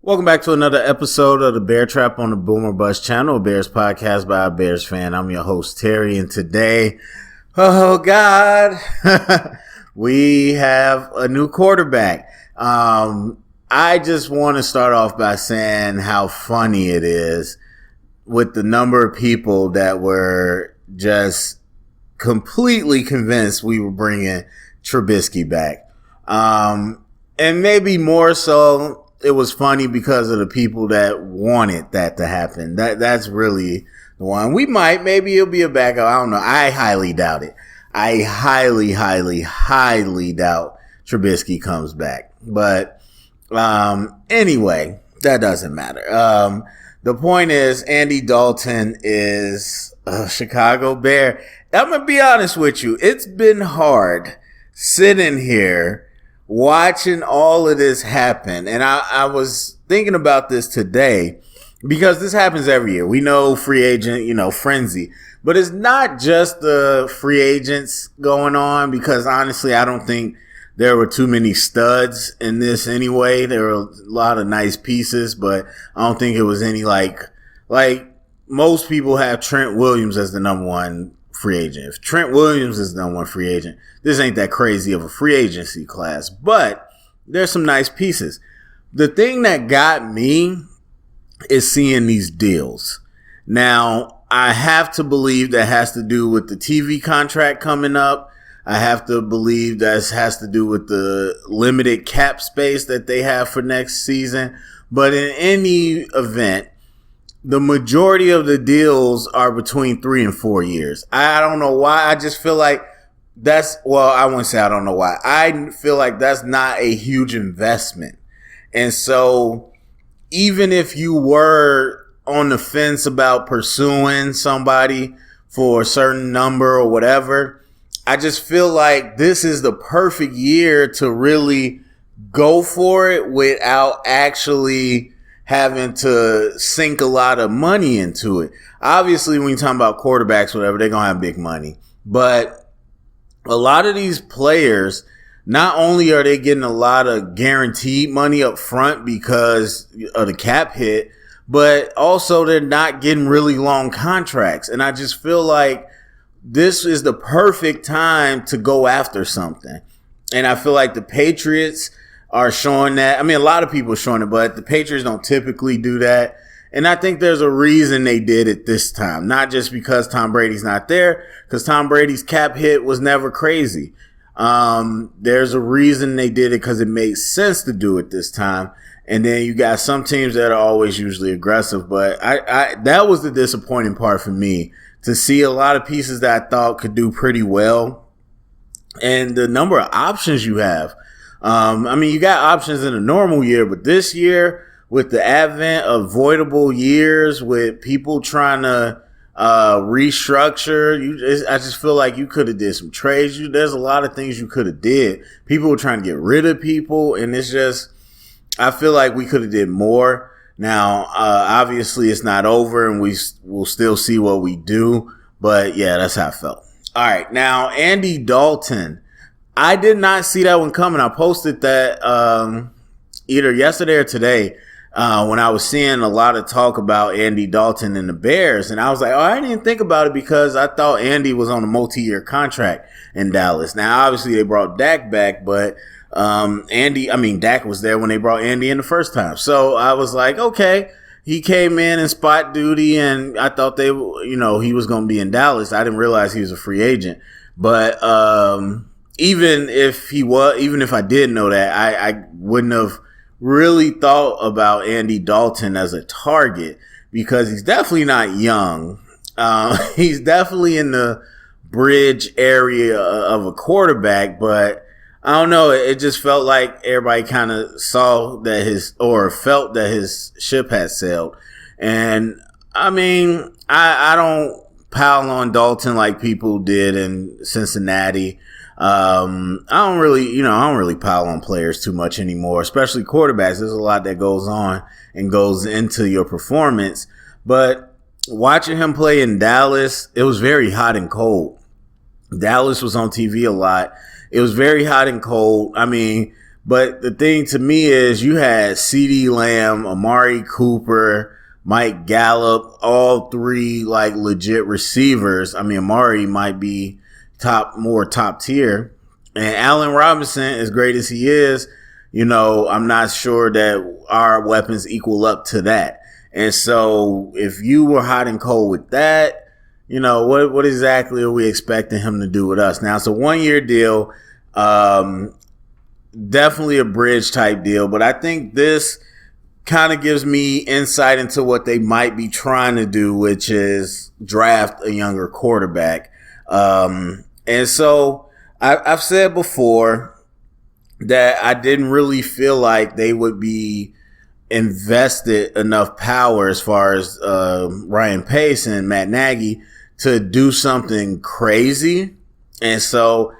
Welcome back to another episode of the Bear Trap on the Boomer Bust channel, a Bears podcast by a Bears fan. I'm your host, Terry, and today, oh God, we have a new quarterback. I just want to start off by saying how funny it is with the number of people that were just completely convinced we were bringing Trubisky back. And maybe more so, it was funny because of the people that wanted that to happen. That's really the one. Maybe it'll be a backup. I don't know. I highly doubt it. I highly doubt Trubisky comes back. But anyway, that doesn't matter. The point is, Andy Dalton is a Chicago Bear. I'm going to be honest with you. It's been hard sitting here watching all of this happen. And I was thinking about this today because this happens every year. We know free agent, frenzy. But it's not just the free agents going on because honestly, I don't think there were too many studs in this anyway. There were a lot of nice pieces, but I don't think it was any like most people have Trent Williams as the number one free agent. If Trent Williams is the number one free agent, this ain't that crazy of a free agency class, but there's some nice pieces. The thing that got me is seeing these deals. Now, I have to believe that has to do with the TV contract coming up. I have to believe that has to do with the limited cap space that they have for next season. But in any event, the majority of the deals are between 3 and 4 years. I don't know why. I just feel like I wouldn't say I don't know why. I feel like that's not a huge investment. And so even if you were on the fence about pursuing somebody for a certain number or whatever, I just feel like this is the perfect year to really go for it without actually having to sink a lot of money into it. Obviously, when you're talking about quarterbacks, whatever, they're going to have big money. But a lot of these players, not only are they getting a lot of guaranteed money up front because of the cap hit, but also they're not getting really long contracts. And I just feel like this is the perfect time to go after something. And I feel like the Patriots are showing that. I mean, a lot of people are showing it, but the Patriots don't typically do that. And I think there's a reason they did it this time. Not just because Tom Brady's not there, because Tom Brady's cap hit was never crazy. There's a reason they did it because it made sense to do it this time. And then you got some teams that are always usually aggressive. But that was the disappointing part for me, to see a lot of pieces that I thought could do pretty well. And the number of options you have. You got options in a normal year, but this year, with the advent of voidable years, with people trying to restructure, I just feel like you could have did some trades. There's a lot of things you could have did. People were trying to get rid of people, and it's just, I feel like we could have did more. Now, obviously, it's not over, and we'll still see what we do. But yeah, that's how I felt. All right, now Andy Dalton. I did not see that one coming. I posted that either yesterday or today when I was seeing a lot of talk about Andy Dalton and the Bears. And I was like, I didn't think about it because I thought Andy was on a multi-year contract in Dallas. Now, obviously, they brought Dak back, but Dak was there when they brought Andy in the first time. So I was like, okay, he came in spot duty, and I thought he was going to be in Dallas. I didn't realize he was a free agent. But even if I did know that, I wouldn't have really thought about Andy Dalton as a target because he's definitely not young. He's definitely in the bridge area of a quarterback, but I don't know. It just felt like everybody kind of felt that his ship had sailed. And I mean, I don't pile on Dalton like people did in Cincinnati. I don't really pile on players too much anymore, especially quarterbacks. There's a lot that goes on and goes into your performance. But watching him play in Dallas, it was very hot and cold. Dallas was on TV a lot. It was very hot and cold. I mean, But the thing to me is you had CeeDee Lamb, Amari Cooper, Mike Gallup, all three like legit receivers. I mean, Amari might be more top tier. And Allen Robinson, as great as he is, I'm not sure that our weapons equal up to that. And so if you were hot and cold with that, what exactly are we expecting him to do with us? Now, it's a 1-year deal, definitely a bridge type deal, but I think this kind of gives me insight into what they might be trying to do, which is draft a younger quarterback. And so I've said before that I didn't really feel like they would be invested enough power as far as Ryan Pace and Matt Nagy to do something crazy. And so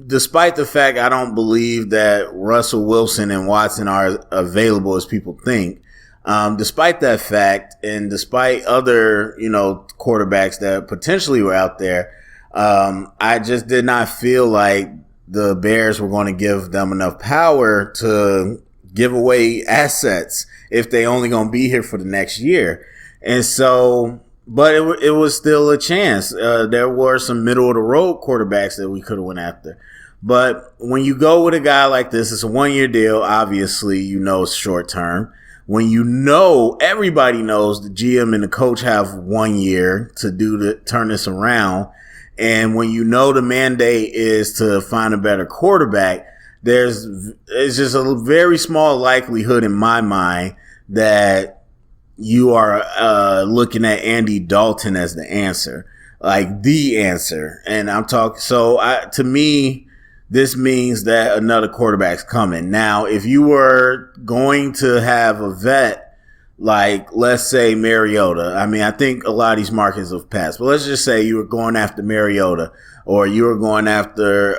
despite the fact I don't believe that Russell Wilson and Watson are available as people think, despite that fact and despite other, quarterbacks that potentially were out there, I just did not feel like the Bears were going to give them enough power to give away assets if they only going to be here for the next year. And so, but it was still a chance. There were some middle of the road quarterbacks that we could have went after. But when you go with a guy like this, it's a 1-year deal. Obviously, it's short term. When everybody knows the GM and the coach have 1 year to turn this around. And when the mandate is to find a better quarterback, it's just a very small likelihood in my mind that you are looking at Andy Dalton as the answer, like the answer. And I'm talking, to me, this means that another quarterback's coming. Now, if you were going to have a vet, like let's say Mariota, I mean, I think a lot of these markets have passed, but let's just say you were going after Mariota or you were going after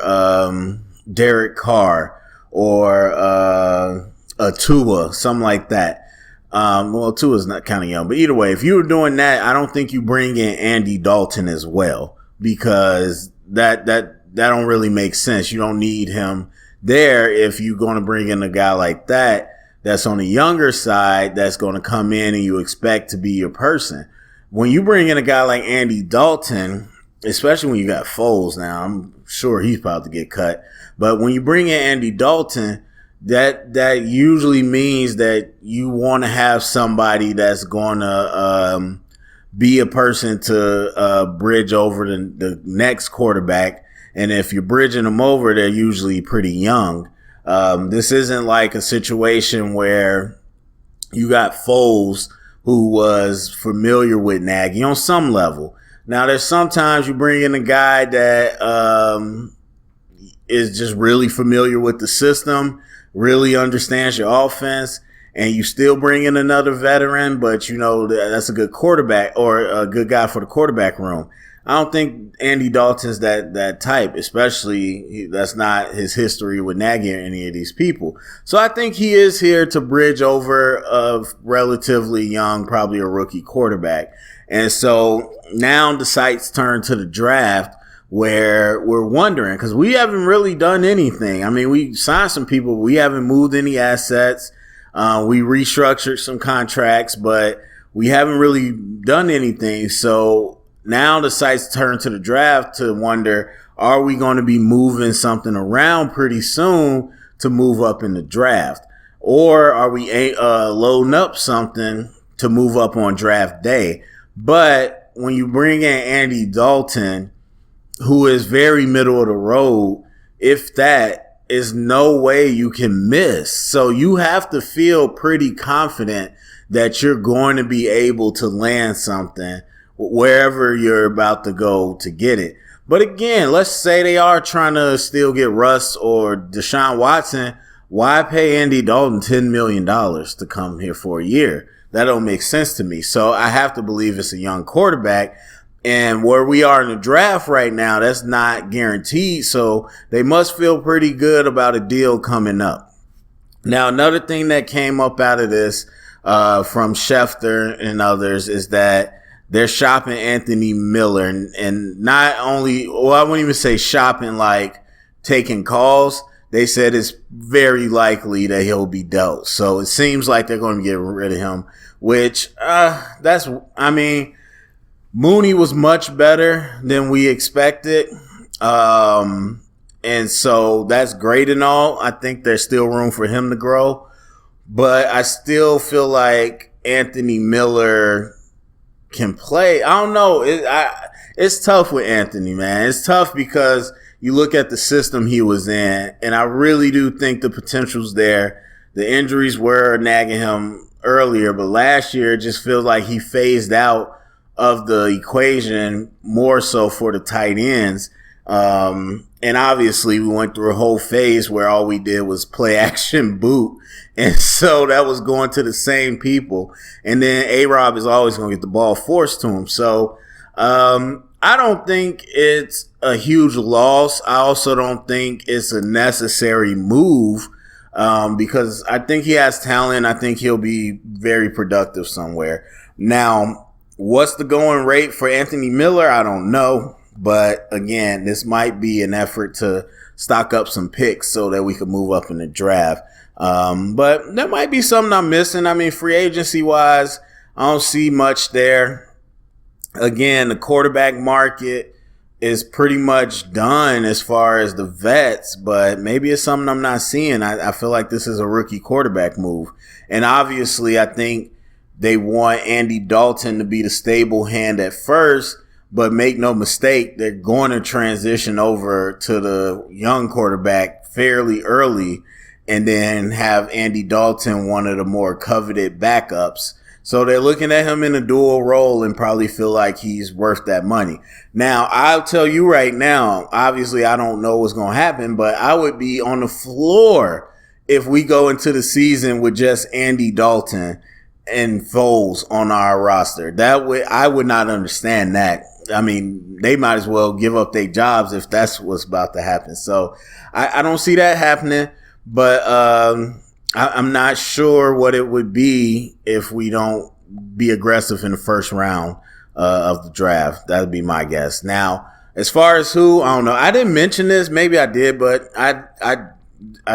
Derek Carr or a Tua, something like that. Tua's not kind of young, but either way, if you were doing that, I don't think you bring in Andy Dalton as well, because that don't really make sense. You don't need him there if you're going to bring in a guy like that that's on the younger side that's going to come in and you expect to be your person. When you bring in a guy like Andy Dalton, especially when you got Foles now, I'm sure he's about to get cut. But when you bring in Andy Dalton, that usually means that you want to have somebody that's going to be a person to bridge over the next quarterback. And if you're bridging them over, they're usually pretty young. This isn't like a situation where you got Foles, who was familiar with Nagy on some level. Now, there's sometimes you bring in a guy that is just really familiar with the system, really understands your offense, and you still bring in another veteran, but that's a good quarterback or a good guy for the quarterback room. I don't think Andy Dalton's that type, especially that's not his history with Nagy or any of these people. So I think he is here to bridge over a relatively young, probably a rookie quarterback. And so now the sights turn to the draft, where we're wondering, because we haven't really done anything. I mean, we signed some people, but we haven't moved any assets. We restructured some contracts, but we haven't really done anything. So now the sights turn to the draft to wonder, are we going to be moving something around pretty soon to move up in the draft? Or are we loading up something to move up on draft day? But when you bring in Andy Dalton, who is very middle of the road, if that is no way you can miss. So you have to feel pretty confident that you're going to be able to land something wherever you're about to go to get it. But again, let's say they are trying to still get Russ or Deshaun Watson. Why pay Andy Dalton $10 million to come here for a year? That don't make sense to me. So I have to believe it's a young quarterback. And where we are in the draft right now, that's not guaranteed. So they must feel pretty good about a deal coming up. Now, another thing that came up out of this from Schefter and others is that they're shopping Anthony Miller, and not only, well, I wouldn't even say shopping like taking calls. they said it's very likely that he'll be dealt. So it seems like they're going to get rid of him, which Mooney was much better than we expected. And so that's great and all. I think there's still room for him to grow, but I still feel like Anthony Miller can play. I don't know. It's tough with Anthony, man. It's tough because you look at the system he was in, and I really do think the potential's there. The injuries were nagging him earlier, but last year it just feels like he phased out of the equation more so for the tight ends. And obviously we went through a whole phase where all we did was play action boot. And so that was going to the same people. And then A-Rob is always going to get the ball forced to him. So, I don't think it's a huge loss. I also don't think it's a necessary move, because I think he has talent. I think he'll be very productive somewhere. Now, what's the going rate for Anthony Miller? I don't know. But again, this might be an effort to stock up some picks so that we can move up in the draft. But that might be something I'm missing. I mean, free agency wise, I don't see much there. Again, the quarterback market is pretty much done as far as the vets, but maybe it's something I'm not seeing. I feel like this is a rookie quarterback move. And obviously, I think they want Andy Dalton to be the stable hand at first. But make no mistake, they're going to transition over to the young quarterback fairly early and then have Andy Dalton one of the more coveted backups. So they're looking at him in a dual role and probably feel like he's worth that money. Now, I'll tell you right now, obviously I don't know what's going to happen, but I would be on the floor if we go into the season with just Andy Dalton and Foles on our roster. That way, I would not understand that. I mean, they might as well give up their jobs if that's what's about to happen. So I don't see that happening, but I'm not sure what it would be if we don't be aggressive in the first round of the draft. That would be my guess. Now, as far as who, I don't know. I didn't mention this. Maybe I did, but I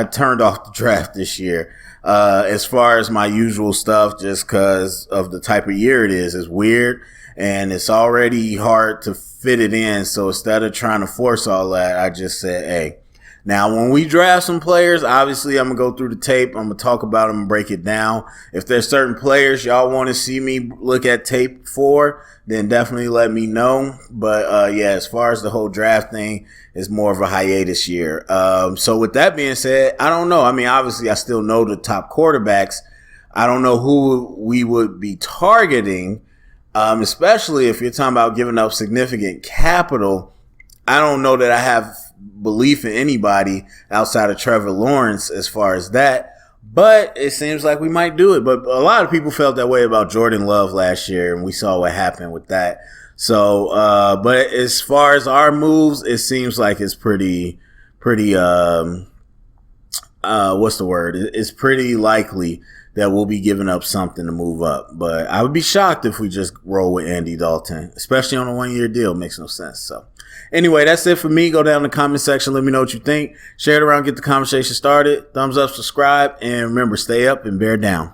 turned off the draft this year. As far as my usual stuff, just because of the type of year it is. It's weird. And it's already hard to fit it in. So instead of trying to force all that, I just said, hey. Now, when we draft some players, obviously I'm going to go through the tape. I'm going to talk about them and break it down. If there's certain players y'all want to see me look at tape for, then definitely let me know. But, yeah, as far as the whole draft thing, it's more of a hiatus year. So with that being said, I don't know. I mean, obviously I still know the top quarterbacks. I don't know who we would be targeting. Especially if you're talking about giving up significant capital. I don't know that I have belief in anybody outside of Trevor Lawrence as far as that, but it seems like we might do it. But a lot of people felt that way about Jordan Love last year, and we saw what happened with that. So, but as far as our moves, it seems like it's pretty, what's the word? It's pretty likely that we'll be giving up something to move up. But I would be shocked if we just roll with Andy Dalton, especially on a 1-year deal. Makes no sense. So anyway, that's it for me. Go down in the comment section. Let me know what you think. Share it around. Get the conversation started. Thumbs up, subscribe. And remember, stay up and bear down.